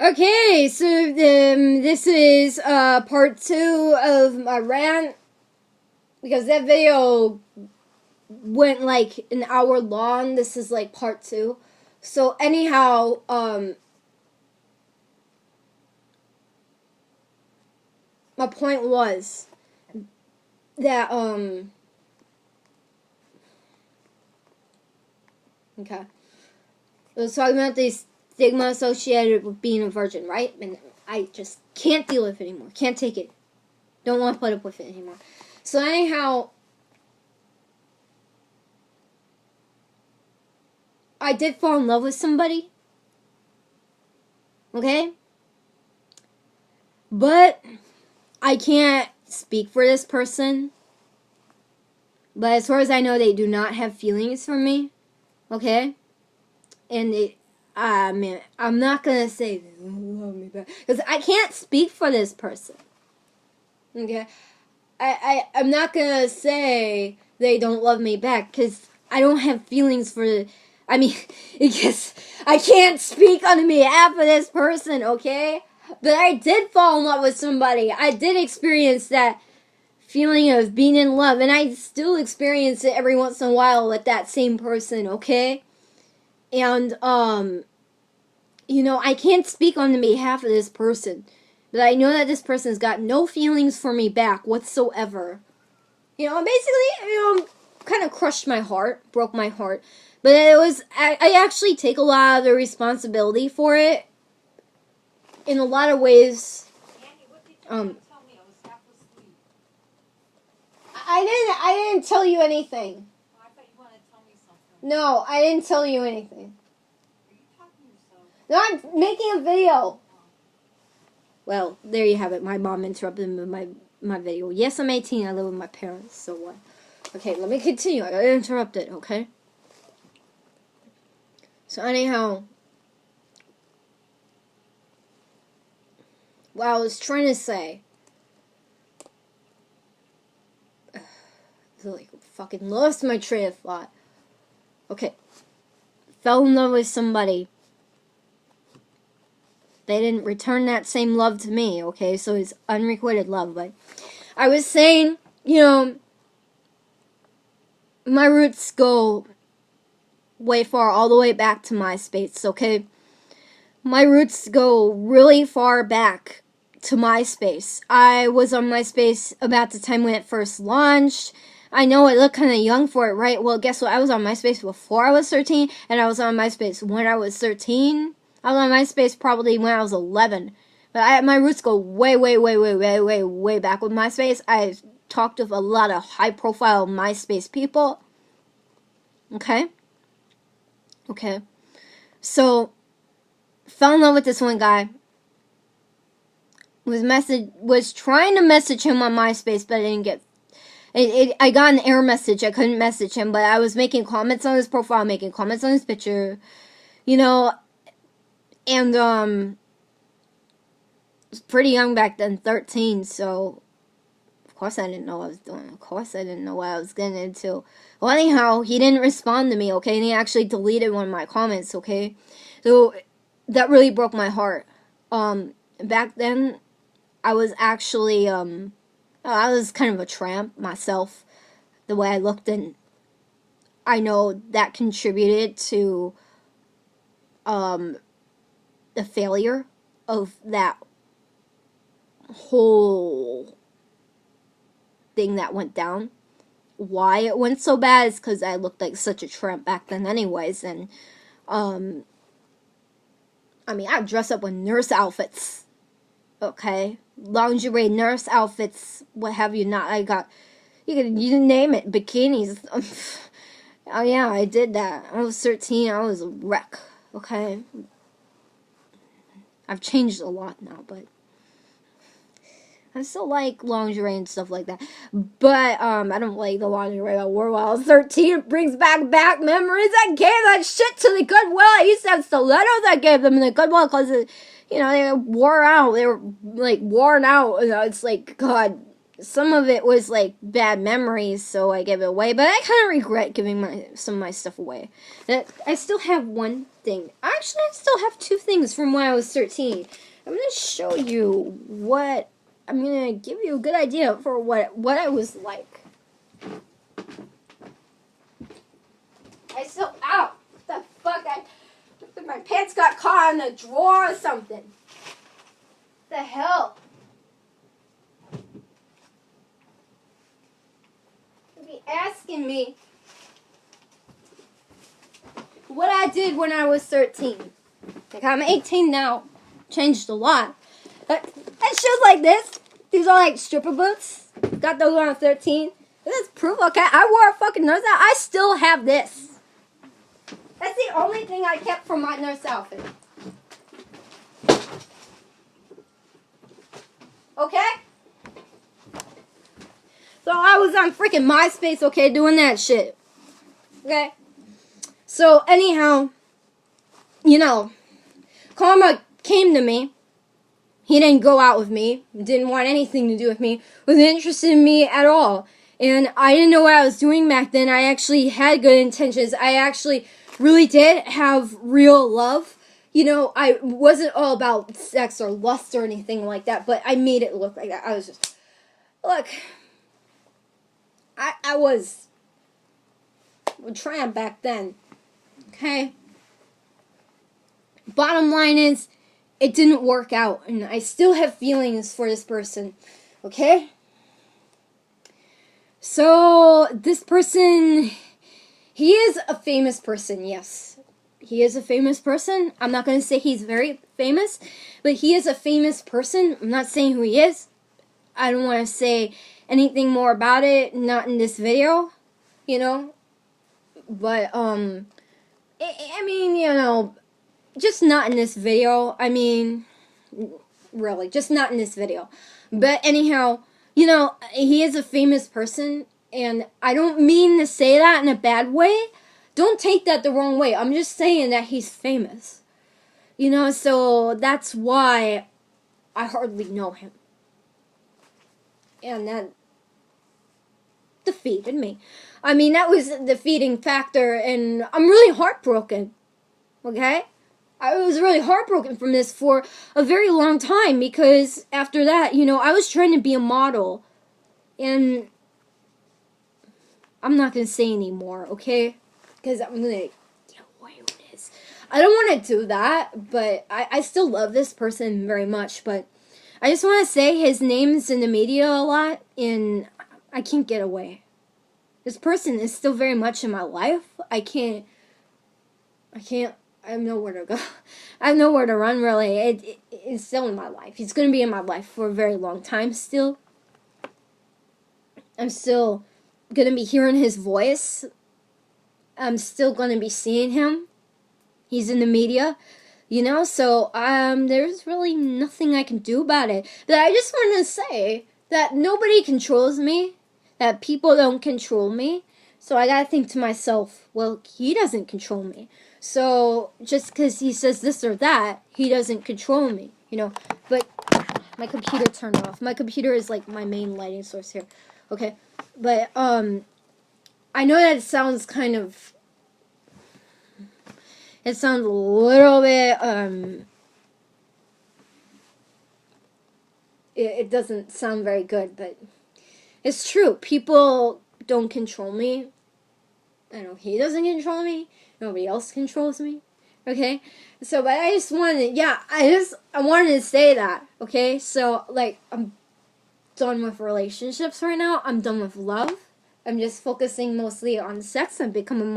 Okay, so this is part 2 of my rant, because that video went like an hour long. This is like part 2. So anyhow, my point was that okay, I was talking about the stigma associated with being a virgin, right? And I just can't deal with it anymore. Can't take it. Don't want to put up with it anymore. So anyhow, I did fall in love with somebody. Okay? But I can't speak for this person. But as far as I know, they do not have feelings for me. Okay? And man, I'm not gonna say they don't love me back, because I can't speak for this person. Okay? I'm not gonna say they don't love me back, because I don't have feelings for. I mean, because I can't speak on behalf of this person, okay? But I did fall in love with somebody. I did experience that feeling of being in love, and I still experience it every once in a while with that same person, okay? And, I can't speak on behalf of this person, but I know that this person's got no feelings for me back whatsoever. Basically, kind of crushed my heart, broke my heart. But I actually take a lot of the responsibility for it in a lot of ways. Andy, what did you tell me? I was half asleep. I didn't tell you anything. Oh, I thought you wanted to tell me something. No, I didn't tell you anything. Are you talking to yourself? No, I'm making a video. Well, there you have it. My mom interrupted me with my video. Yes, I'm 18. I live with my parents. So what? Okay, let me continue. I got interrupted, okay? So anyhow, what I was trying to say, I like fucking lost my train of thought. Okay, fell in love with somebody. They didn't return that same love to me, okay? So it's unrequited love. But I was saying, my roots go way far, all the way back to MySpace, okay? My roots go really far back to MySpace. I was on MySpace about the time when it first launched. I know I look kind of young for it, right? Well, guess what? I was on MySpace before I was 13, and I was on MySpace when I was 13. I was on MySpace probably when I was 11. But my roots go way, way, way, way, way, way, way back with MySpace. I talked with a lot of high-profile MySpace people. Okay? Okay. So, fell in love with this one guy. Was trying to message him on MySpace, but I didn't get. I got an error message. I couldn't message him, but I was making comments on his profile, making comments on his picture, and I was pretty young back then, 13. So of course I didn't know what I was doing. Of course I didn't know what I was getting into. Well, anyhow, he didn't respond to me. Okay, and he actually deleted one of my comments. Okay, so that really broke my heart. Back then, I was actually, I was kind of a tramp myself, the way I looked, and I know that contributed to, the failure of that whole thing that went down. Why it went so bad is because I looked like such a tramp back then anyways, and, I'd dress up with nurse outfits. Okay, lingerie, nurse outfits, what have you not. You name it, bikinis. Oh yeah, I did that. I was 13. I was a wreck. Okay, I've changed a lot now, but I still like lingerie and stuff like that. But I don't like the lingerie I wore while I was 13. It brings back memories. I gave that shit to the Goodwill. I used to have stilettos. I gave them in the Goodwill because they wore out. They were like worn out. It's like, God, some of it was like bad memories, so I gave it away. But I kind of regret giving some of my stuff away. I still have one thing. Actually, I still have two things from when I was 13. I'm gonna show you what. I'm gonna give you a good idea for what I was like. I still ow! What the fuck? My pants got caught in a drawer or something. The hell? Asking me what I did when I was 13. Like, I'm 18 now. Changed a lot. But shoes like this. These are like stripper boots. Got those when I was 13. This is proof, okay? I wore a fucking nurse outfit. I still have this. That's the only thing I kept from my nurse outfit. Okay? So I was on freaking MySpace, okay, doing that shit. Okay? So anyhow, Karma came to me. He didn't go out with me. Didn't want anything to do with me. Wasn't interested in me at all. And I didn't know what I was doing back then. I actually had good intentions. I actually really did have real love. I wasn't all about sex or lust or anything like that, but I made it look like that. I was just, look, I was trying back then. Okay? Bottom line is, it didn't work out, and I still have feelings for this person. Okay? So, this person, he is a famous person, yes. He is a famous person. I'm not going to say he's very famous, but he is a famous person. I'm not saying who he is. I don't want to say anything more about it, not in this video, But, I mean, just not in this video. I mean, really, just not in this video. But anyhow, he is a famous person, and I don't mean to say that in a bad way. Don't take that the wrong way. I'm just saying that he's famous. So that's why I hardly know him. And that defeated me. I mean, that was a defeating factor, and I'm really heartbroken. Okay? I was really heartbroken from this for a very long time, because after that, I was trying to be a model. And I'm not going to say anymore, okay? Because I'm going to get away with this. I don't want to do that, but I still love this person very much. But I just want to say his name's in the media a lot, and I can't get away. This person is still very much in my life. I have nowhere to go. I have nowhere to run, really. It's still in my life. He's going to be in my life for a very long time still. I'm still going to be hearing his voice. I'm still going to be seeing him. He's in the media, so there's really nothing I can do about it. But I just wanted to say that nobody controls me, that people don't control me. So I got to think to myself, well, he doesn't control me. So just because he says this or that, he doesn't control me, But my computer turned off. My computer is like my main lighting source here. Okay. But I know that it sounds it sounds a little bit it doesn't sound very good, but it's true. People don't control me. I know he doesn't control me. Nobody else controls me. Okay? So, but I wanted to say that. Okay? So, I'm done with relationships right now. I'm done with love. I'm just focusing mostly on sex. I'm becoming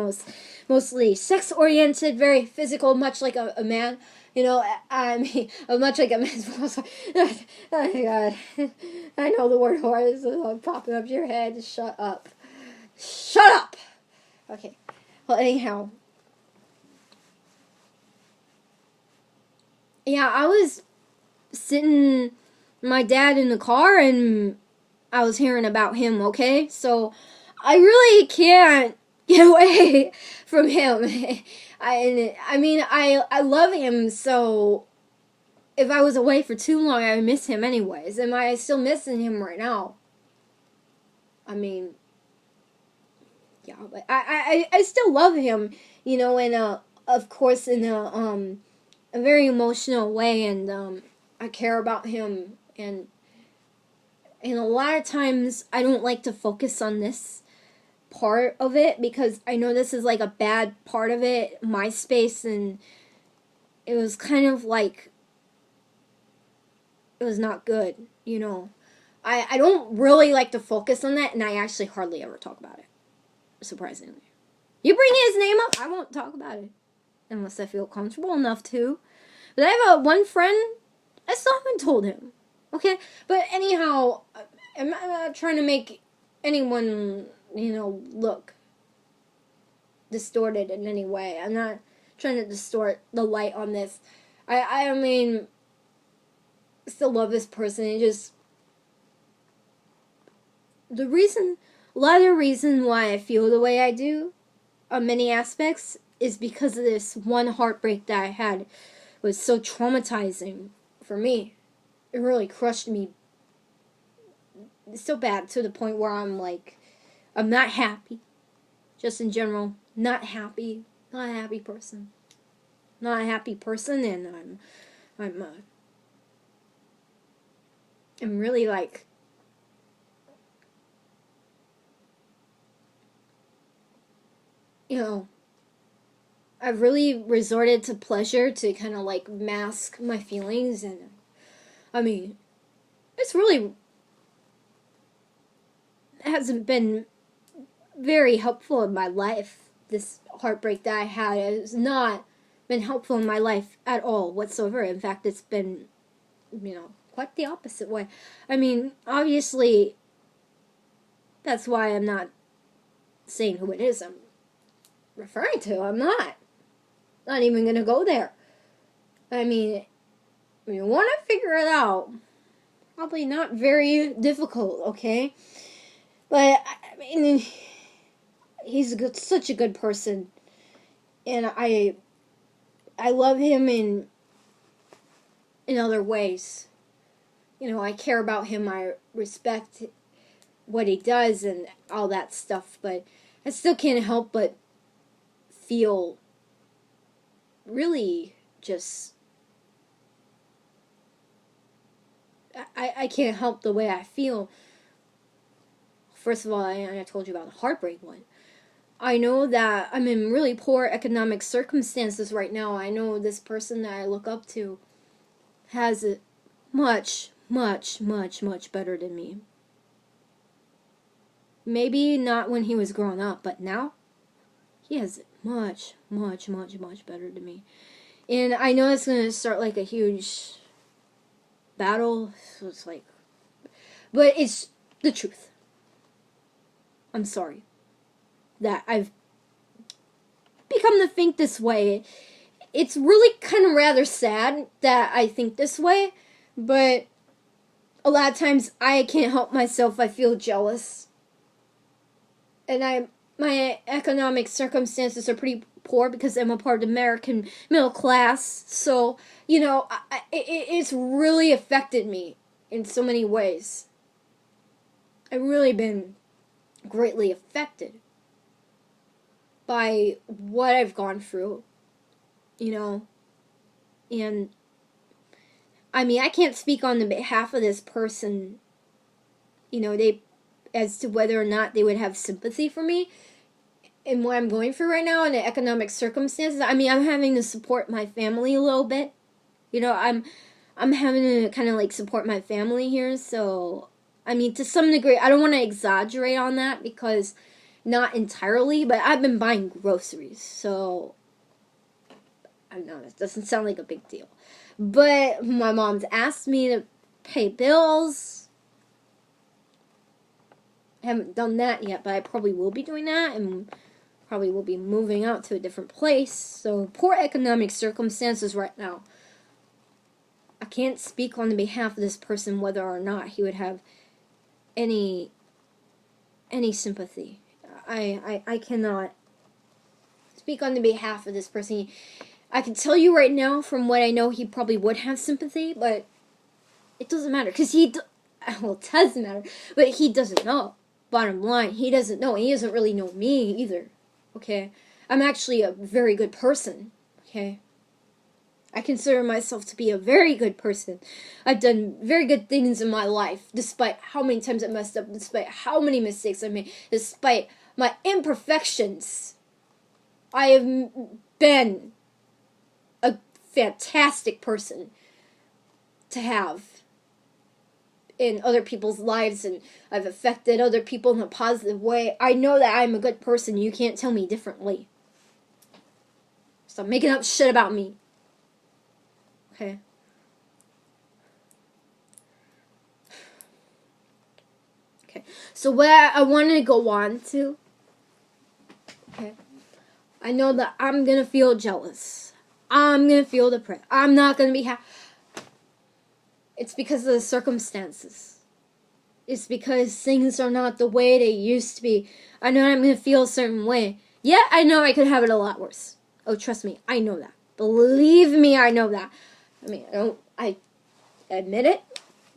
mostly sex-oriented, very physical, much like a man. I mean, much like a man. Oh, my God. I know the word whore is popping up your head. Shut up. Shut up! Okay. Well, anyhow. Yeah, I was sitting my dad in the car, and I was hearing about him, okay? So, I really can't get away from him. I love him, so if I was away for too long, I would miss him anyways. Am I still missing him right now? I mean, yeah, but I still love him, you know, in of course, in a very emotional way, and I care about him, and a lot of times I don't like to focus on this part of it because I know this is like a bad part of it, MySpace, and it was kind of like, it was not good, you know. I don't really like to focus on that, and I actually hardly ever talk about it, surprisingly. You bring his name up, I won't talk about it unless I feel comfortable enough to. But I have one friend, I still haven't told him. Okay? But anyhow, I'm not trying to make anyone, you know, look distorted in any way. I'm not trying to distort the light on this. I mean, I still love this person. It just, a lot of the reason why I feel the way I do on many aspects is because of this one heartbreak that I had. It was so traumatizing for me. It really crushed me so bad to the point where I'm like, I'm not happy. Just in general, not happy. Not a happy person. Not a happy person, and I'm really like, you know, I've really resorted to pleasure to kind of like mask my feelings, and I mean, it's really hasn't been very helpful in my life. This heartbreak that I had has not been helpful in my life at all whatsoever. In fact, it's been, you know, quite the opposite way. I mean, obviously, that's why I'm not saying who it is I'm referring to. I'm not even going to go there. I mean, if you want to figure it out, probably not very difficult, okay? But, I mean, he's such a good person, and I love him in other ways. You know, I care about him, I respect what he does and all that stuff, but I still can't help but feel really just, I can't help the way I feel. First of all, I told you about the heartbreak one. I know that I'm in really poor economic circumstances right now. I know this person that I look up to has it much, much, much, much better than me. Maybe not when he was growing up, but now he has it much, much, much, much better than me. And I know it's going to start like a huge battle. So it's like, but it's the truth. I'm sorry that I've become to think this way. It's really kind of rather sad that I think this way, but a lot of times I can't help myself. I feel jealous. And my economic circumstances are pretty poor because I'm a part of the American middle class. So, you know, it's really affected me in so many ways. I've really been greatly affected by what I've gone through, you know. And, I mean, I can't speak on the behalf of this person, you know, as to whether or not they would have sympathy for me and what I'm going through right now and the economic circumstances. I mean, I'm having to support my family a little bit. You know, I'm having to kind of like support my family here. So, I mean, to some degree, I don't want to exaggerate on that because not entirely, but I've been buying groceries. So, I know it doesn't sound like a big deal. But my mom's asked me to pay bills. I haven't done that yet, but I probably will be doing that, and probably will be moving out to a different place. So, poor economic circumstances right now. I can't speak on the behalf of this person whether or not he would have any sympathy. I cannot speak on the behalf of this person. I can tell you right now, from what I know, he probably would have sympathy, but it doesn't matter, because well, it does matter, but he doesn't know. bottom line, he doesn't know. He doesn't really know me either. Okay? I'm actually a very good person. Okay? I consider myself to be a very good person. I've done very good things in my life, despite how many times I messed up, despite how many mistakes I made, despite my imperfections. I have been a fantastic person to have in other people's lives, and I've affected other people in a positive way. I know that I'm a good person. You can't tell me differently. Stop making up shit about me. Okay? Okay. So where I want to go on to, okay, I know that I'm going to feel jealous. I'm going to feel depressed. I'm not going to be happy. It's because of the circumstances. It's because things are not the way they used to be. I know I'm going to feel a certain way. Yeah, I know I could have it a lot worse. Oh, trust me, I know that. Believe me, I know that. I mean, I admit it.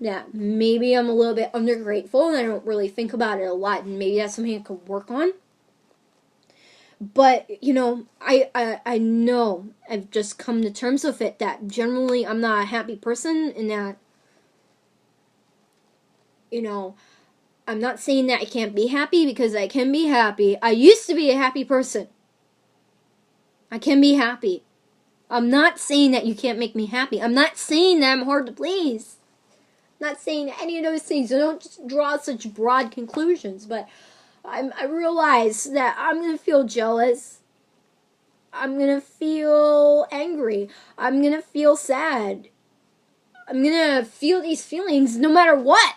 Yeah, maybe I'm a little bit undergrateful and I don't really think about it a lot, and maybe that's something I could work on. But, you know, I know, I've just come to terms with it, that generally I'm not a happy person, and that, you know, I'm not saying that I can't be happy, because I can be happy. I used to be a happy person. I can be happy. I'm not saying that you can't make me happy. I'm not saying that I'm hard to please. I'm not saying any of those things. I don't just draw such broad conclusions, but I realize that I'm going to feel jealous. I'm going to feel angry. I'm going to feel sad. I'm going to feel these feelings no matter what.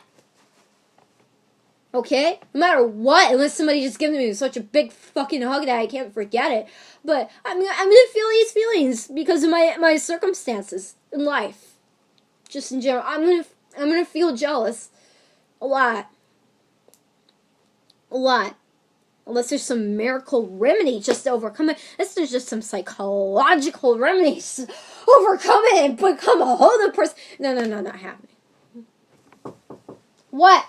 Okay? No matter what, unless somebody just gives me such a big fucking hug that I can't forget it. But I'm gonna feel these feelings because of my circumstances in life. Just in general. I'm gonna feel jealous. A lot. A lot. Unless there's some miracle remedy just to overcome it. Unless there's just some psychological remedies to overcome it and become a whole new person. No, not happening. What?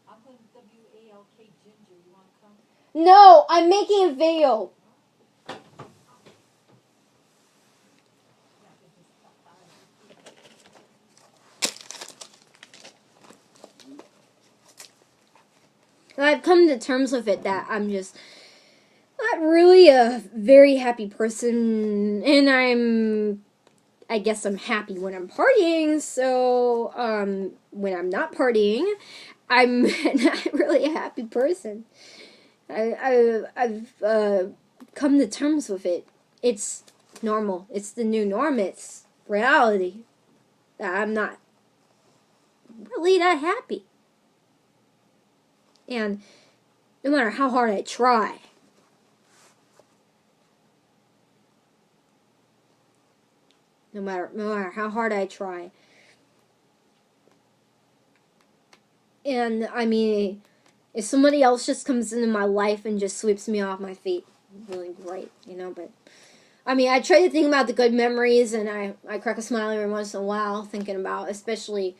I'm going to WALK Ginger. You want to come? No, I'm making a video. I've come to terms with it that I'm just not really a very happy person, and I guess I'm happy when I'm partying, so, when I'm not partying, I'm not really a happy person. I've come to terms with it. It's normal. It's the new norm. It's reality. That I'm not really that happy. And no matter how hard I try, no matter how hard I try, and I mean, if somebody else just comes into my life and just sweeps me off my feet, really great, you know. But I mean, I try to think about the good memories, and I crack a smile every once in a while thinking about, especially,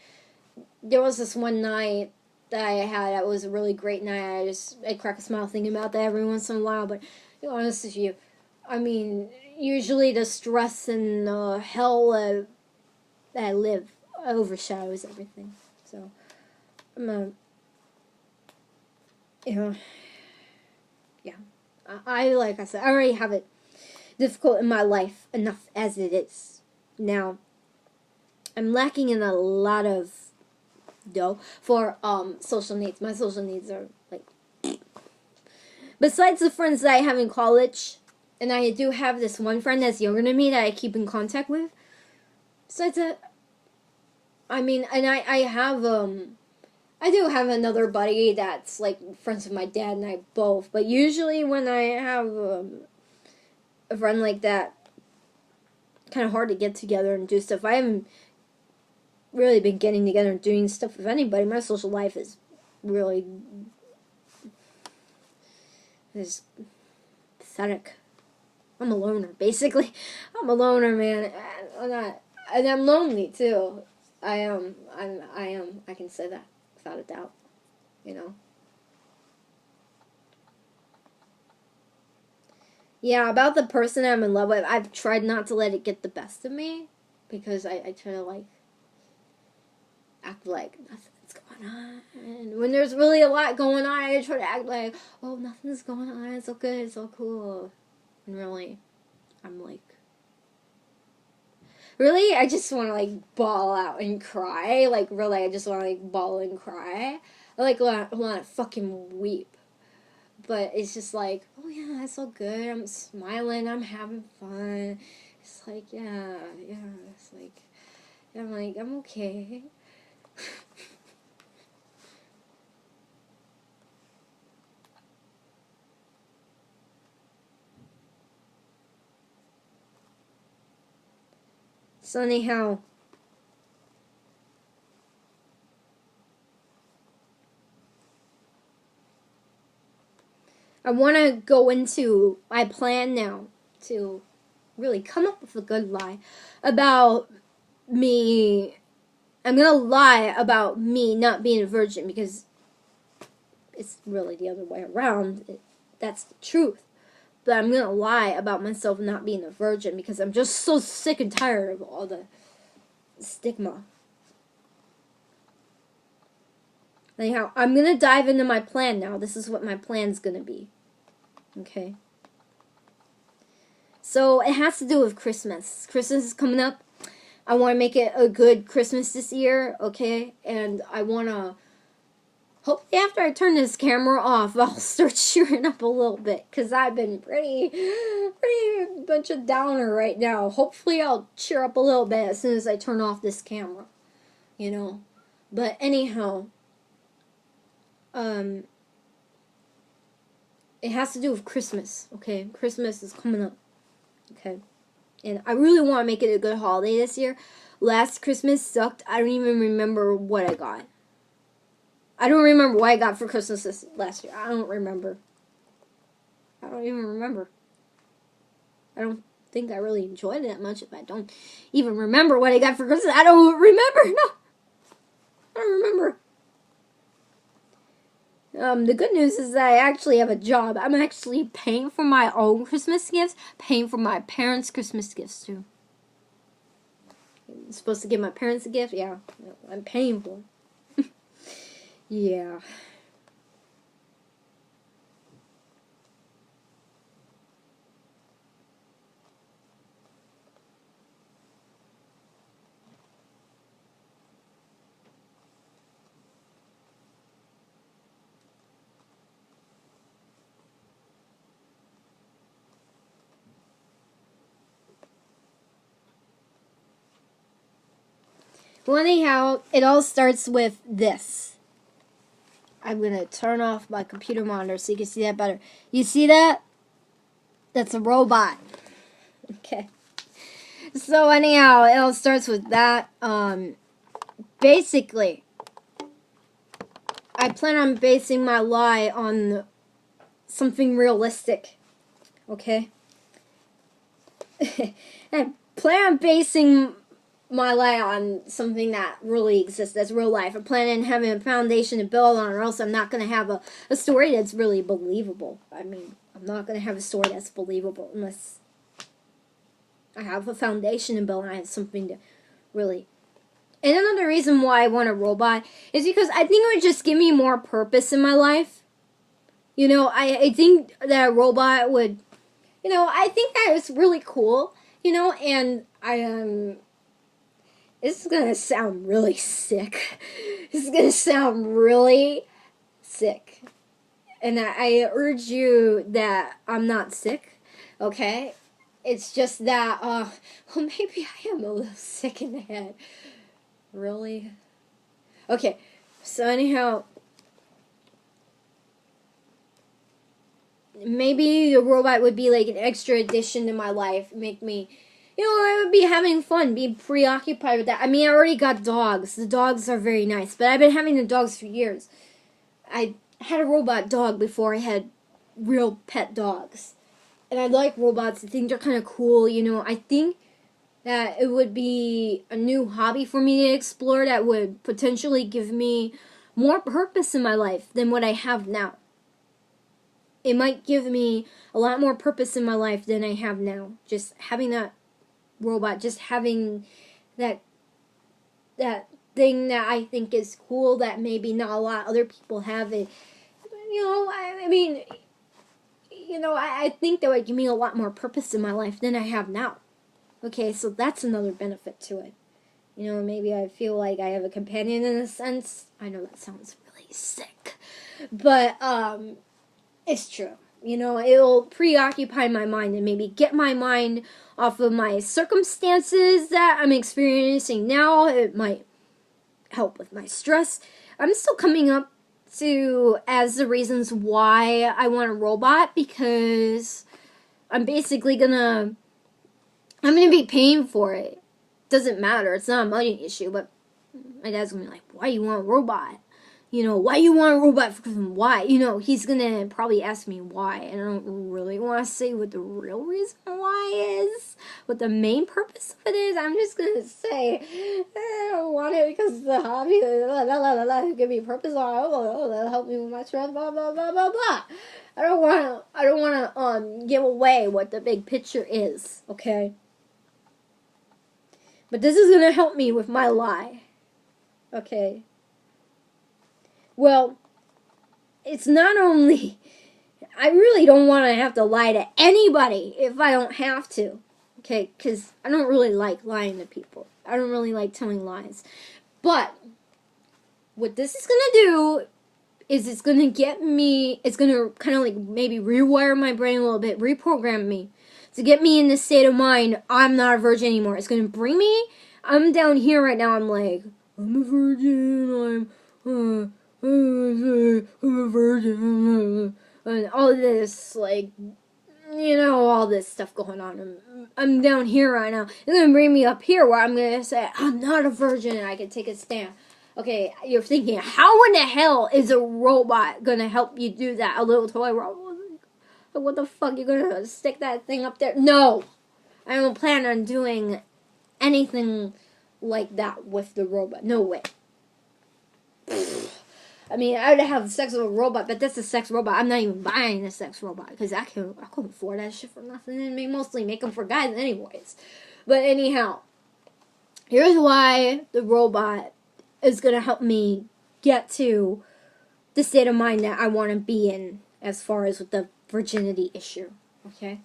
there was this one night that I had that was a really great night. I crack a smile thinking about that every once in a while. But to be honest with you, I mean, usually the stress and the hell that I live overshadows everything. So I'm a, you know, yeah. I like I said, I already have it difficult in my life enough as it is. Now, I'm lacking in a lot of dough for social needs. My social needs are like, besides the friends that I have in college, and I do have this one friend that's younger than me that I keep in contact with. Besides that, I mean, and I have I do have another buddy that's like friends with my dad and I both. But usually when I have a friend like that, kind of hard to get together and do stuff. I haven't really been getting together and doing stuff with anybody. My social life is really pathetic. I'm a loner, basically. I'm a loner, man. And I'm lonely too. I am. I can say that without a doubt. You know. Yeah, about the person I'm in love with, I've tried not to let it get the best of me because I try to like act like nothing's going on. And when there's really a lot going on, I try to act like, oh, nothing's going on. It's all good. It's all cool. And really, I'm like, really, I just want to like bawl out and cry. Like, really, I just want to like bawl and cry. I like want to fucking weep. But it's just like, oh yeah, it's all good. I'm smiling. I'm having fun. It's like, yeah. It's like, I'm like, I'm okay. So anyhow, I want to go into my plan now to really come up with a good lie about me. I'm going to lie about me not being a virgin because it's really the other way around. That's the truth. But I'm going to lie about myself not being a virgin because I'm just so sick and tired of all the stigma. Anyhow, I'm going to dive into my plan now. This is what my plan's going to be. Okay? So it has to do with Christmas. Christmas is coming up. I want to make it a good Christmas this year, okay? And I want to, hopefully after I turn this camera off, I'll start cheering up a little bit. Because I've been pretty bunch of downer right now. Hopefully I'll cheer up a little bit as soon as I turn off this camera. You know? But anyhow, it has to do with Christmas, okay? Christmas is coming up, okay? And I really want to make it a good holiday this year. Last Christmas sucked. I don't even remember what I got. I don't remember what I got for Christmas last year. I don't remember. I don't even remember. I don't think I really enjoyed it that much if I don't even remember what I got for Christmas. I don't remember. No. I don't remember. The good news is that I actually have a job. I'm actually paying for my own Christmas gifts, paying for my parents' Christmas gifts too. I'm supposed to give my parents a gift? Yeah, I'm paying for it. Yeah. Well, anyhow, it all starts with this. I'm going to turn off my computer monitor so you can see that better. You see that? That's a robot. Okay. So, anyhow, it all starts with that. Basically, I plan on basing my lie on something realistic. Okay? I plan on basing my lie on something that really exists, that's real life. I plan on having a foundation to build on, or else I'm not going to have a story that's really believable. I mean, I'm not going to have a story that's believable unless I have a foundation to build and I have something to really... And another reason why I want a robot is because I think it would just give me more purpose in my life. You know, I think that a robot would... You know, I think that it's really cool, you know, and this is gonna sound really sick. This is gonna sound really sick. And I urge you that I'm not sick, okay? It's just that, well, maybe I am a little sick in the head. Really? Okay, so anyhow, maybe the robot would be like an extra addition to my life, make me... You know, I would be having fun, be preoccupied with that. I mean, I already got dogs. The dogs are very nice, but I've been having the dogs for years. I had a robot dog before I had real pet dogs. And I like robots. I think they're kind of cool, you know. I think that it would be a new hobby for me to explore that would potentially give me more purpose in my life than what I have now. it might give me a lot more purpose in my life than I have now. Just having that robot, just having that thing that I think is cool that maybe not a lot of other people have. It, I mean, I think that would give me a lot more purpose in my life than I have now. Okay, so that's another benefit to it. Maybe I feel like I have a companion in a sense. I know that sounds really sick, but it's true. It'll preoccupy my mind and maybe get my mind off of my circumstances that I'm experiencing now. It might help with my stress. I'm still coming up to as the reasons why I want a robot, because I'm basically I'm gonna be paying for it. Doesn't matter. It's not a money issue, but my dad's gonna be like, why you want a robot? Why you want a robot? Why? He's gonna probably ask me why, and I don't really want to say what the real reason why is, what the main purpose of it is. I'm just gonna say, I don't want it because it's a hobby. Give me purpose. That'll help me with my stress. Blah blah blah blah blah. I don't want to give away what the big picture is. Okay. But this is gonna help me with my lie. Okay. Well, it's not only, I really don't want to have to lie to anybody if I don't have to, okay, because I don't really like lying to people. I don't really like telling lies. But what this is going to do is it's going to kind of like maybe rewire my brain a little bit, reprogram me, to get me in the state of mind, I'm not a virgin anymore. It's going to bring me, I'm down here right now, I'm like, I'm a virgin, I'm a virgin, and all this, like, all this stuff going on. I'm down here right now. It's gonna bring me up here where I'm gonna say, I'm not a virgin, and I can take a stand. Okay, you're thinking, how in the hell is a robot gonna help you do that? A little toy robot? What the fuck? You're gonna stick that thing up there? No! I don't plan on doing anything like that with the robot. No way. I mean, I would have sex with a robot, but that's a sex robot. I'm not even buying a sex robot because I couldn't afford that shit for nothing, and they mostly make them for guys anyways. But anyhow, here's why the robot is gonna help me get to the state of mind that I want to be in as far as with the virginity issue. Okay.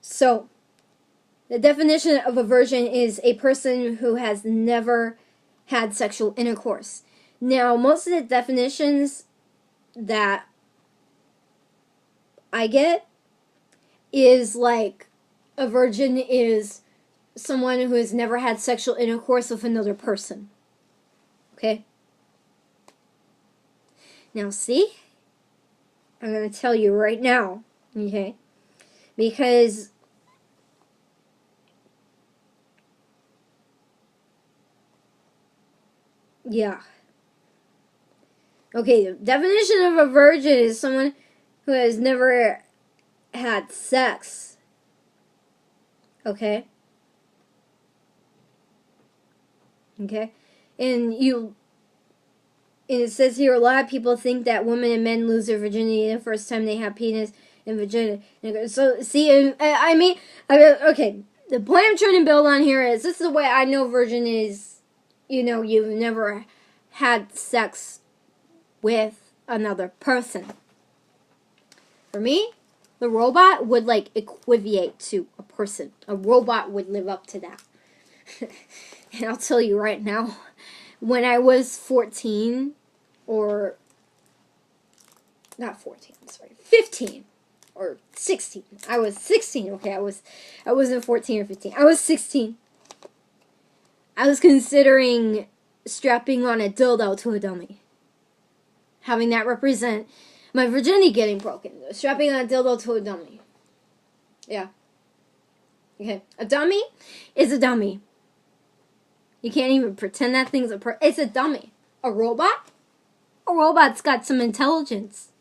So, the definition of a virgin is a person who has never had sexual intercourse. Now, most of the definitions that I get is like a virgin is someone who has never had sexual intercourse with another person. Okay? Now, see? I'm going to tell you right now. Okay? Because yeah. Okay, the definition of a virgin is someone who has never had sex. Okay? Okay? And it says here, a lot of people think that women and men lose their virginity the first time they have penis and vagina. So, see, I mean, okay, the point I'm trying to build on here is, this is the way I know virgin is, you've never had sex with another person. For me, the robot would, like, equivalent to a person. A robot would live up to that. And I'll tell you right now, when I was 14, or, not 14, I'm sorry, 15, or 16. I was 16, okay, I wasn't 14 or 15. I was 16. I was considering strapping on a dildo to a dummy. Having that represent my virginity getting broken. Strapping on a dildo to a dummy. Yeah. Okay. A dummy is a dummy. You can't even pretend that thing's it's a dummy. A robot? A robot's got some intelligence.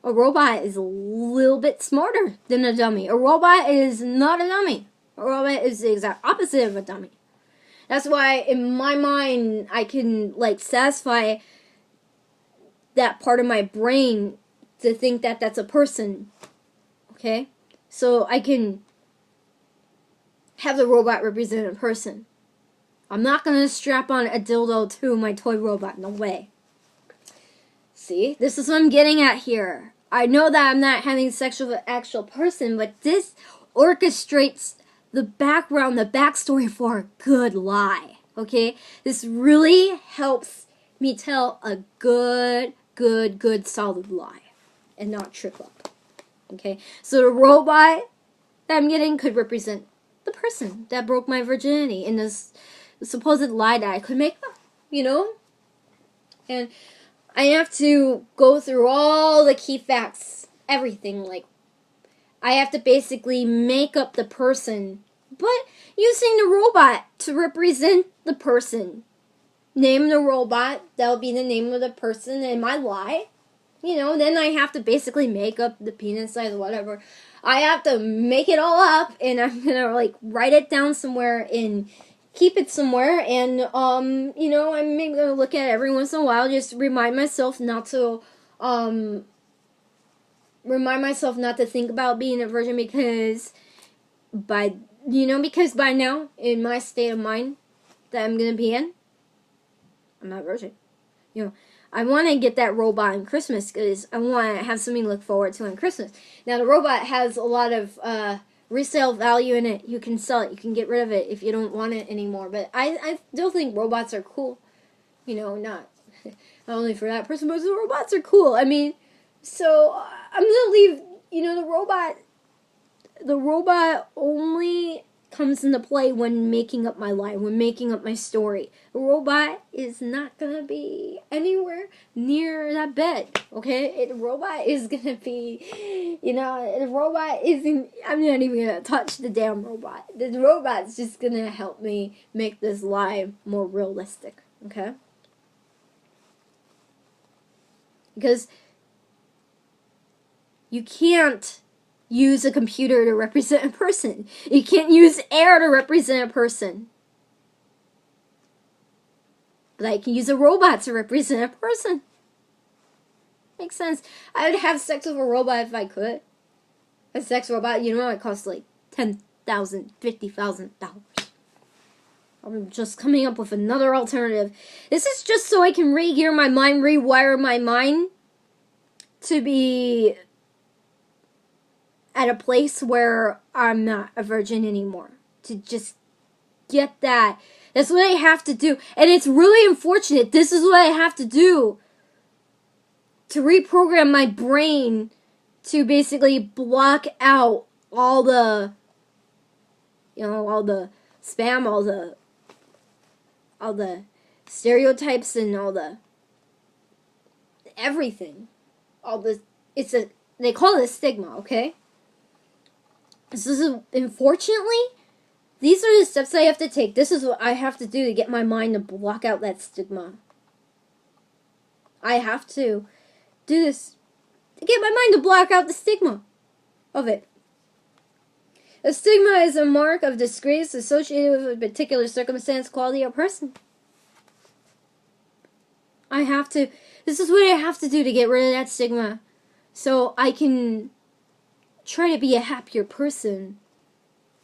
A robot is a little bit smarter than a dummy. A robot is not a dummy. A robot is the exact opposite of a dummy. That's why in my mind I can like satisfy that part of my brain to think that that's a person. Okay? So I can have the robot represent a person. I'm not going to strap on a dildo to my toy robot. No way. See? This is what I'm getting at here. I know that I'm not having sex with an actual person, but this orchestrates the background, the backstory for a good lie. Okay? This really helps me tell a good solid lie and not trip up. Okay? So the robot that I'm getting could represent the person that broke my virginity in this supposed lie that I could make up, you know? And I have to go through all the key facts, everything. Like, I have to basically make up the person, but using the robot to represent the person. Name the robot, that'll be the name of the person in my lie. You know, then I have to basically make up the penis size or whatever. I have to make it all up, and I'm gonna like write it down somewhere and keep it somewhere. And you know, I'm maybe gonna look at it every once in a while, just remind myself not to think about being a virgin because by now in my state of mind that I'm gonna be in, I'm not a virgin. You know, I want to get that robot on Christmas because I want to have something to look forward to on Christmas. Now, the robot has a lot of resale value in it. You can sell it. You can get rid of it if you don't want it anymore. But I still think robots are cool. You know, not only for that person, but the robots are cool. I mean, so I'm going to leave, you know, the robot only comes into play when making up my lie, when making up my story. The robot is not gonna be anywhere near that bed, okay? The robot is gonna be, you know, the robot isn't, I'm not even gonna touch the damn robot. The robot's just gonna help me make this lie more realistic, okay? Because you can't use a computer to represent a person. You can't use air to represent a person. But I can use a robot to represent a person. Makes sense. I would have sex with a robot if I could. A sex robot, you know, it costs like $10,000, $50,000. I'm just coming up with another alternative. This is just so I can re-gear my mind, rewire my mind to be at a place where I'm not a virgin anymore. To just get that. That's what I have to do. And it's really unfortunate. This is what I have to do to reprogram my brain to basically block out all the, you know, all the spam, all the stereotypes and all the everything. They call it a stigma, okay? This is, unfortunately, these are the steps I have to take. This is what I have to do to get my mind to block out that stigma. I have to do this to get my mind to block out the stigma of it. A stigma is a mark of disgrace associated with a particular circumstance, quality, or person. This is what I have to do to get rid of that stigma so I can try to be a happier person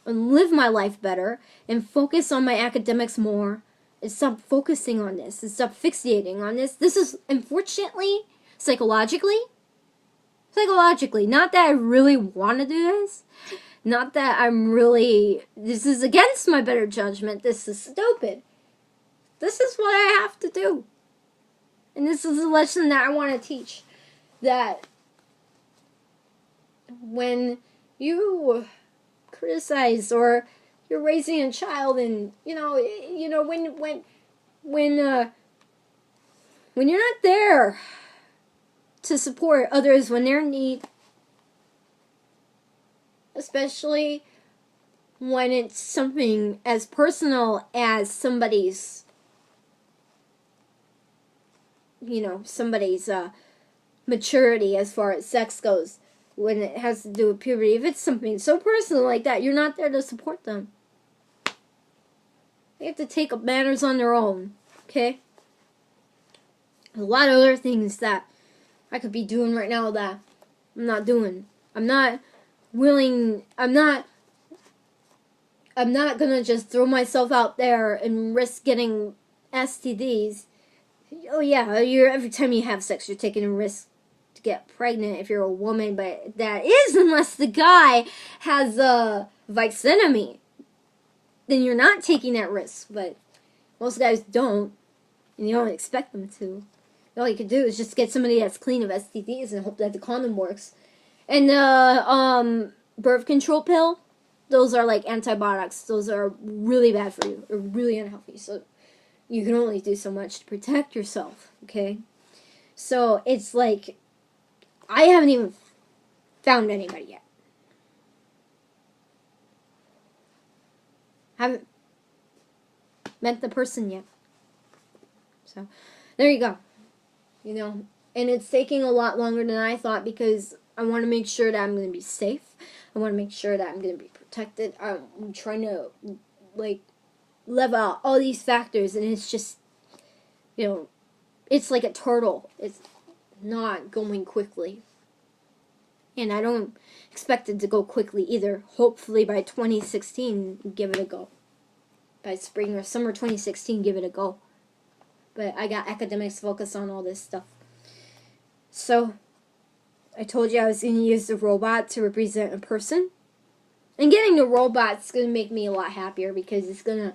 and live my life better and focus on my academics more and stop focusing on this and stop fixating on this. This is, unfortunately, psychologically, not that I really want to do this, not that this is against my better judgment, this is stupid. This is what I have to do. And this is a lesson that I want to teach, that when you criticize or you're raising a child and when you're not there to support others when they're in need, especially when it's something as personal as somebody's maturity as far as sex goes, when it has to do with puberty, if it's something so personal like that, you're not there to support them. They have to take up matters on their own. Okay? There's a lot of other things that I could be doing right now that I'm not doing. I'm not gonna just throw myself out there and risk getting STDs. Oh yeah, every time you have sex, you're taking a risk to get pregnant if you're a woman, but that is unless the guy has a vicectomy. Then you're not taking that risk, but most guys don't, and you don't expect them to. All you can do is just get somebody that's clean of STDs and hope that the condom works. And the birth control pill, those are like antibiotics. Those are really bad for you. They're really unhealthy. So you can only do so much to protect yourself, okay? So it's like, I haven't even found anybody yet. Haven't met the person yet. So there you go. You know, and it's taking a lot longer than I thought because I want to make sure that I'm going to be safe. I want to make sure that I'm going to be protected. I'm trying to, like, level out all these factors, and it's just, you know, it's like a turtle. It's not going quickly. And I don't expect it to go quickly either. Hopefully by 2016, give it a go. By spring or summer 2016, give it a go. But I got academics focused on all this stuff. So, I told you I was going to use the robot to represent a person. And getting the robot's going to make me a lot happier because it's going to,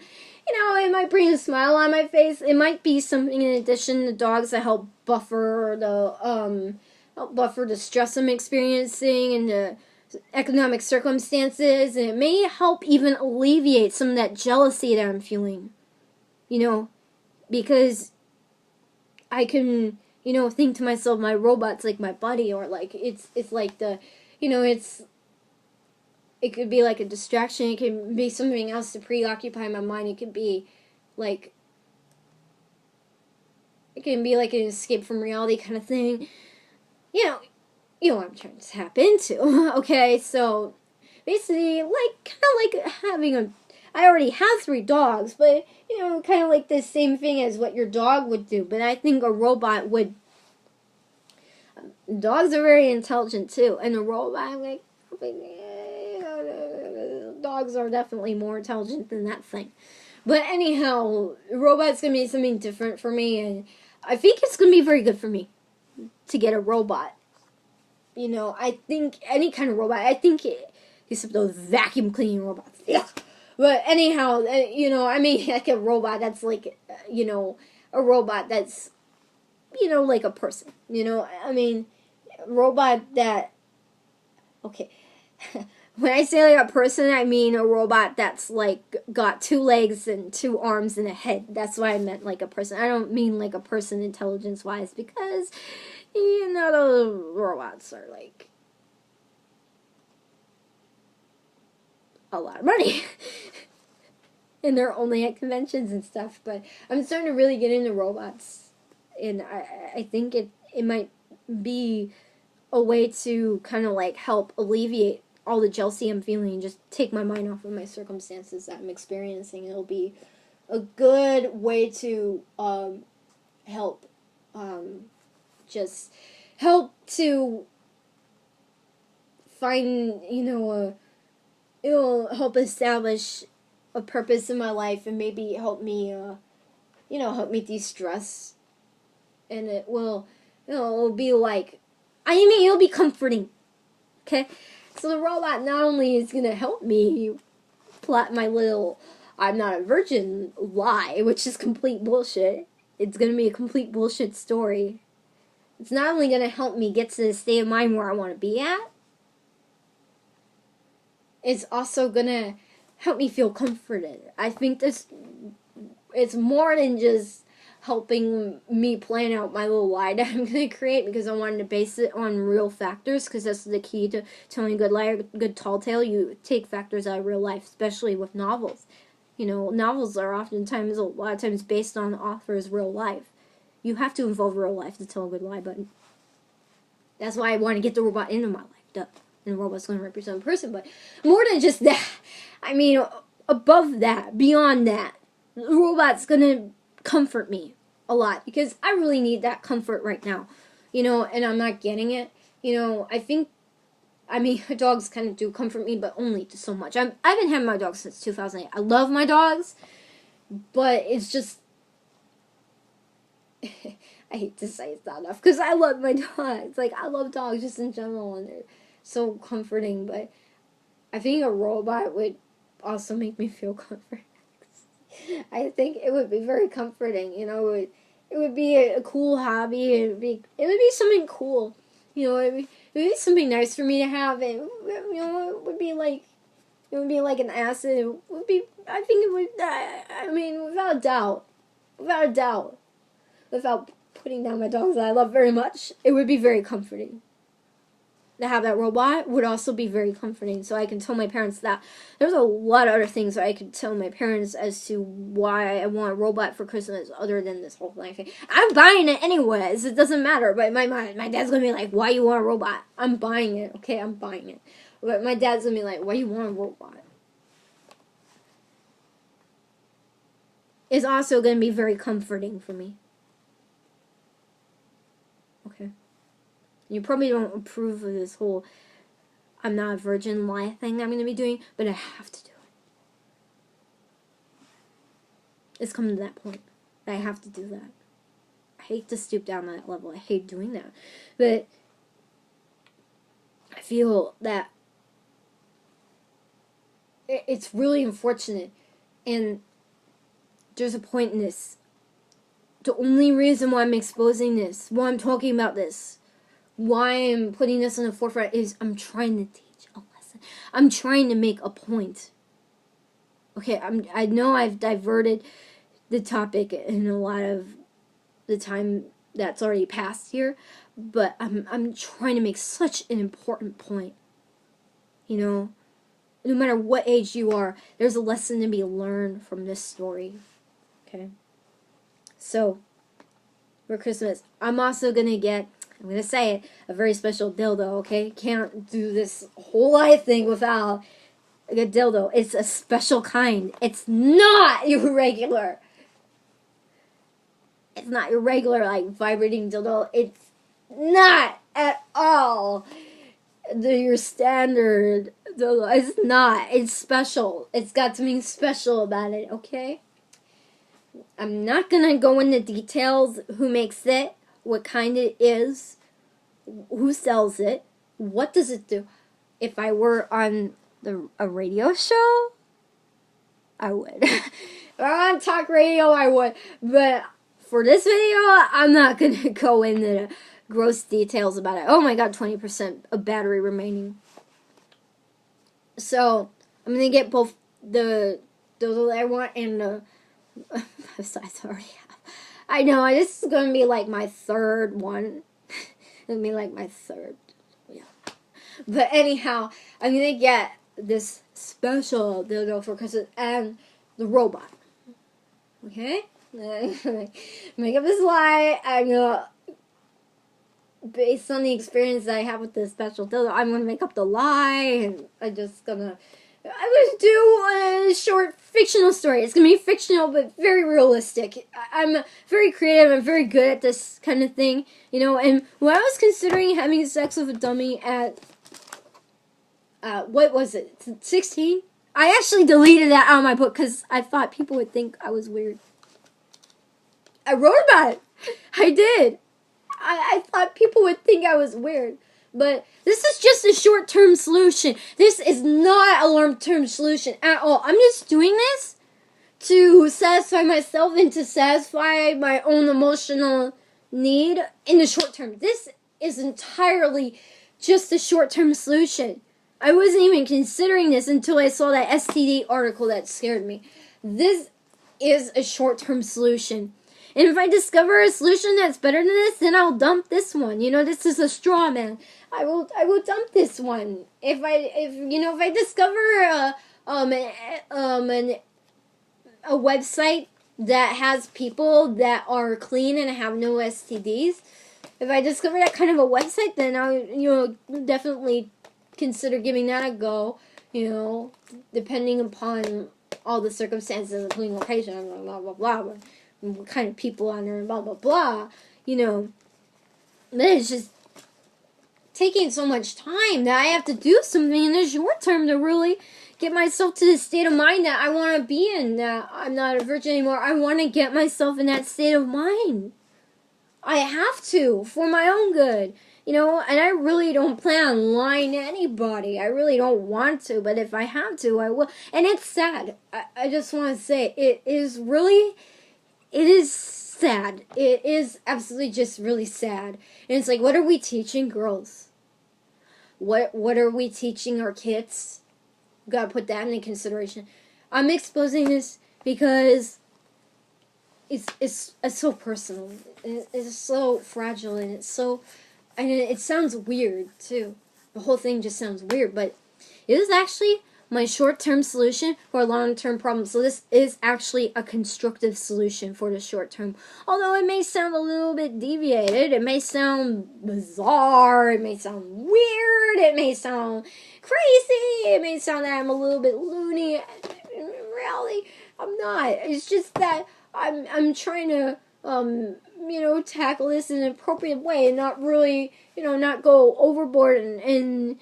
you know, it might bring a smile on my face. It might be something in addition to dogs that help buffer the stress I'm experiencing and the economic circumstances. And it may help even alleviate some of that jealousy that I'm feeling. You know, because I can, you know, think to myself, my robot's like my buddy, or like it's like the, you know, it could be like a distraction. It can be something else to preoccupy my mind. It could be like, it can be like an escape from reality kind of thing. You know what I'm trying to tap into. Okay, so basically, like kind of like having I already have 3 dogs, but, you know, kind of like the same thing as what your dog would do. But I think a robot would. Dogs are very intelligent too, and a robot, like, dogs are definitely more intelligent than that thing. But anyhow, a robot's gonna be something different for me, and I think it's gonna be very good for me to get a robot. You know, I think any kind of robot. I think except those vacuum cleaning robots. Yeah. But anyhow, you know, I mean, like a robot that's like, you know, a robot that's, you know, like a person. You know, I mean, a robot that, okay, when I say like a person, I mean a robot that's like got 2 legs and 2 arms and a head. That's why I meant like a person. I don't mean like a person intelligence-wise because, you know, those robots are like a lot of money. And they're only at conventions and stuff. But I'm starting to really get into robots. And I think it might be a way to kind of like help alleviate all the jealousy I'm feeling and just take my mind off of my circumstances that I'm experiencing. It'll be a good way to help just help to find, you know, it'll help establish a purpose in my life and maybe help me, you know, help me de-stress. And it will, you know, it'll be like, I mean, it'll be comforting. Okay? So the robot not only is going to help me plot my little I'm not a virgin lie, which is complete bullshit. It's going to be a complete bullshit story. It's not only going to help me get to the state of mind where I want to be at, it's also going to help me feel comforted. I think it's more than just helping me plan out my little lie that I'm going to create because I wanted to base it on real factors because that's the key to telling a good lie or good tall tale. You take factors out of real life, especially with novels. You know, novels are oftentimes, a lot of times, based on the author's real life. You have to involve real life to tell a good lie, but that's why I want to get the robot into my life. Duh. And the robot's going to represent a person, but more than just that. I mean, above that, beyond that, the robot's gonna comfort me a lot because I really need that comfort right now, and I'm not getting it. Dogs kind of do comfort me, but only to so much. I've been having my dogs since 2008. I love my dogs, but it's just, I hate to say it's not enough because I love my dogs. Like, I love dogs just in general, and they're so comforting, but I think a robot would also make me feel comforted. I think it would be very comforting, it would be a cool hobby, it would be something cool, it would be something nice for me to have, it would be like, an asset, it would be, I think it would, without a doubt, without putting down my dogs that I love very much, it would be very comforting. To have that robot would also be very comforting, so I can tell my parents that. There's a lot of other things that I could tell my parents as to why I want a robot for Christmas other than this whole thing. I'm buying it anyways, it doesn't matter, but my dad's gonna be like, why you want a robot? I'm buying it, okay, I'm buying it. But my dad's gonna be like, why you want a robot? It's also gonna be very comforting for me. Okay. You probably don't approve of this whole I'm not a virgin lie thing that I'm going to be doing, but I have to do it. It's come to that point that I have to do that. I hate to stoop down to that level. I hate doing that. But I feel that it's really unfortunate. And there's a point in this. The only reason why I'm exposing this, why I'm talking about this, why I'm putting this in the forefront is I'm trying to teach a lesson. I'm trying to make a point. Okay, I know I've diverted the topic in a lot of the time that's already passed here, but I'm trying to make such an important point. No matter what age you are, there's a lesson to be learned from this story. Okay? So, for Christmas, I'm also going to say it, a very special dildo, okay? Can't do this whole life thing without a good dildo. It's a special kind. It's not your regular. It's not your regular, vibrating dildo. It's not at all your standard dildo. It's not. It's special. It's got something special about it, okay? I'm not going to go into details who makes it, what kind it is, who sells it, what does it do. If I were on a radio show, I would. If I were on talk radio, I would. But for this video, I'm not going to go into the gross details about it. Oh my god, 20% of battery remaining. So, I'm going to get both those that I want and the besides I already have. I know, this is going to be my third one. It's going to be my third. Yeah. But anyhow, I'm going to get this special dildo for Christmas and the robot. Okay? Make up this lie. I'm going to, based on the experience that I have with this special dildo, I'm going to make up the lie, and I'm just going to do a short fictional story. It's going to be fictional, but very realistic. I'm very creative. I'm very good at this kind of thing, and when I was considering having sex with a dummy at, what was it, 16? I actually deleted that out of my book because I thought people would think I was weird. I wrote about it. I did. I thought people would think I was weird. But this is just a short-term solution. This is not a long-term solution at all. I'm just doing this to satisfy myself and to satisfy my own emotional need in the short term. This is entirely just a short-term solution. I wasn't even considering this until I saw that STD article that scared me. This is a short-term solution. And if I discover a solution that's better than this, then I'll dump this one. This is a straw man. I will dump this one. If I discover a website that has people that are clean and have no STDs, if I discover that kind of a website, then I'll definitely consider giving that a go. Depending upon all the circumstances, including location, blah, blah, blah, blah, what kind of people on there, blah, blah, blah, you know. But it's just taking so much time that I have to do something in the short term to really get myself to the state of mind that I want to be in, that I'm not a virgin anymore. I want to get myself in that state of mind. I have to, for my own good. You know, and I really don't plan on lying to anybody. I really don't want to, but if I have to, I will. And it's sad. I just want to say, it is sad. It is absolutely just really sad. And it's like, what are we teaching girls? What are we teaching our kids? Gotta put that into consideration. I'm exposing this because it's so personal. It's so fragile, and it sounds weird too. The whole thing just sounds weird, but it is actually my short-term solution for a long-term problem. So this is actually a constructive solution for the short term. Although it may sound a little bit deviated, it may sound bizarre, it may sound weird, it may sound crazy, it may sound that I'm a little bit loony. In reality, I'm not. It's just that I'm trying to tackle this in an appropriate way and not really, not go overboard and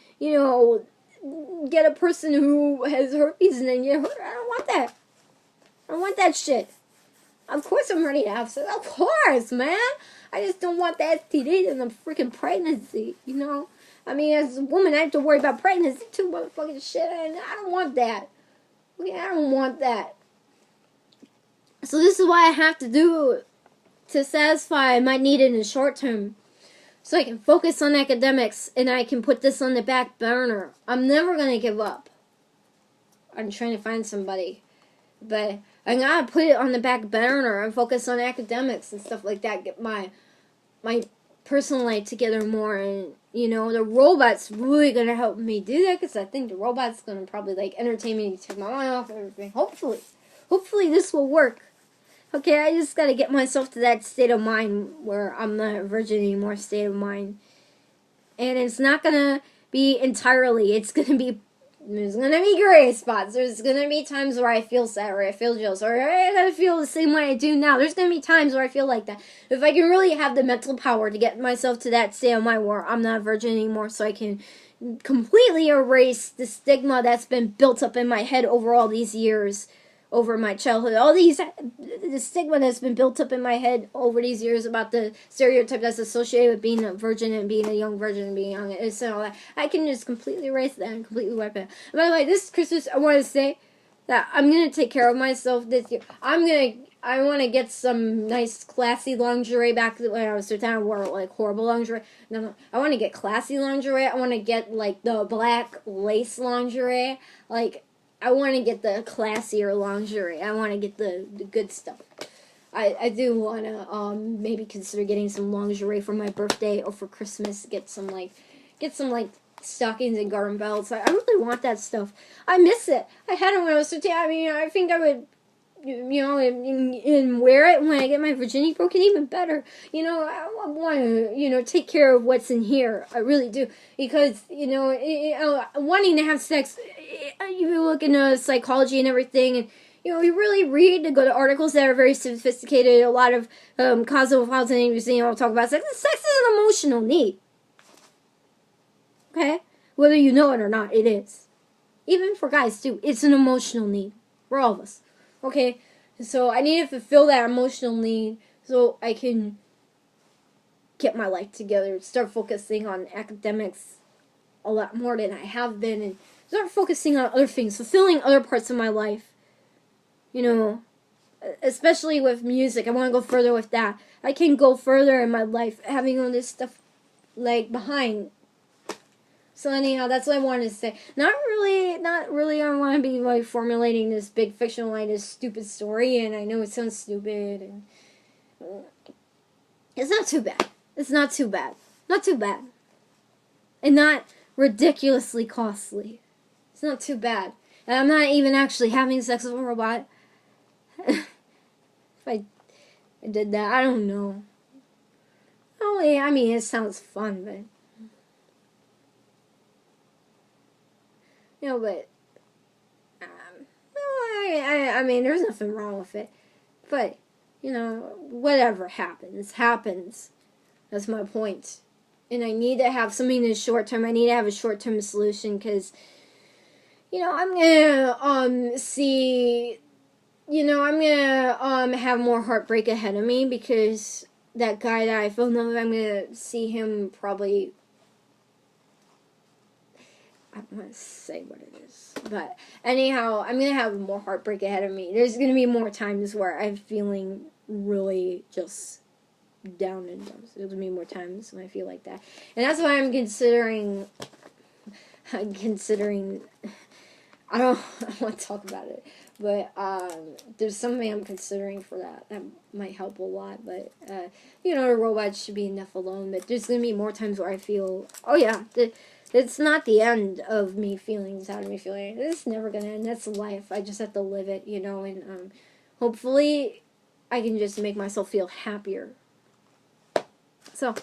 get a person who has herpes and then get hurt. I don't want that. I don't want that shit. Of course I'm ready to have sex. Of course, man. I just don't want the STD and the freaking pregnancy, I mean, as a woman, I have to worry about pregnancy too, motherfucking shit, and I don't want that. Okay, I don't want that. So this is what I have to do to satisfy my need in the short term. So I can focus on academics and I can put this on the back burner. I'm never going to give up. I'm trying to find somebody. But I got to put it on the back burner and focus on academics and stuff like that. Get my personal life together more. And, the robot's really going to help me do that because I think the robot's going to probably, entertain me, take my mind off everything. Hopefully this will work. Okay, I just gotta get myself to that state of mind where I'm not a virgin anymore state of mind. And it's not gonna be entirely, there's gonna be gray spots. There's gonna be times where I feel sad, or I feel jealous, or I gotta feel the same way I do now. There's gonna be times where I feel like that. If I can really have the mental power to get myself to that state of mind where I'm not a virgin anymore, so I can completely erase the stigma that's been built up in my head over all these years, over my childhood, the stigma that's been built up in my head over these years about the stereotype that's associated with being a virgin and being a young virgin and being young and all that. I can just completely erase that and completely wipe it out. By the way, this Christmas, I want to say that I'm going to take care of myself this year. I want to get some nice, classy lingerie back when I was so down. I wore, horrible lingerie. No. I want to get classy lingerie. I want to get, the black lace lingerie. I want to get the classier lingerie. I want to get the good stuff. I do want to maybe consider getting some lingerie for my birthday or for Christmas. Get some stockings and garden belts. I really want that stuff. I miss it. I had it when I was 15. I mean, I think I would, and wear it when I get my virginity broken even better. I want to, take care of what's in here. I really do. Because, wanting to have sex, you look into psychology and everything, and, you really read and go to articles that are very sophisticated. A lot of cosmopolitans, talk about sex. Sex is an emotional need. Okay? Whether you know it or not, it is. Even for guys, too. It's an emotional need. For all of us. Okay, so I need to fulfill that emotional need so I can get my life together, start focusing on academics a lot more than I have been, and start focusing on other things, fulfilling other parts of my life. Especially with music. I want to go further with that. I can go further in my life having all this stuff behind. So anyhow, that's what I wanted to say. Not really. I want to be formulating this big fictionalized stupid story, and I know it sounds stupid, and it's not too bad. It's not too bad. Not too bad. And not ridiculously costly. It's not too bad. And I'm not even actually having sex with a robot. If I did that, I don't know. I mean, it sounds fun, but... but I mean, there's nothing wrong with it. But, you know, whatever happens. That's my point. And I need to have something in the short term. I need to have a short term solution because, you know, I'm gonna see, you know, I'm gonna have more heartbreak ahead of me because that guy that I fell in love with, I'm gonna see him probably. I don't want to say what it is, but anyhow, I'm gonna have more heartbreak ahead of me. There's gonna be more times where I'm feeling really just down and low. There's gonna be more times when I feel like that, and that's why I'm considering. I don't want to talk about it, but there's something I'm considering for that. That might help a lot, but you know, the robots should be enough alone. But there's gonna be more times where I feel, oh yeah. It's not the end of me feeling sad, me feeling it's never gonna end. That's life. I just have to live it, you know, and hopefully I can just make myself feel happier. So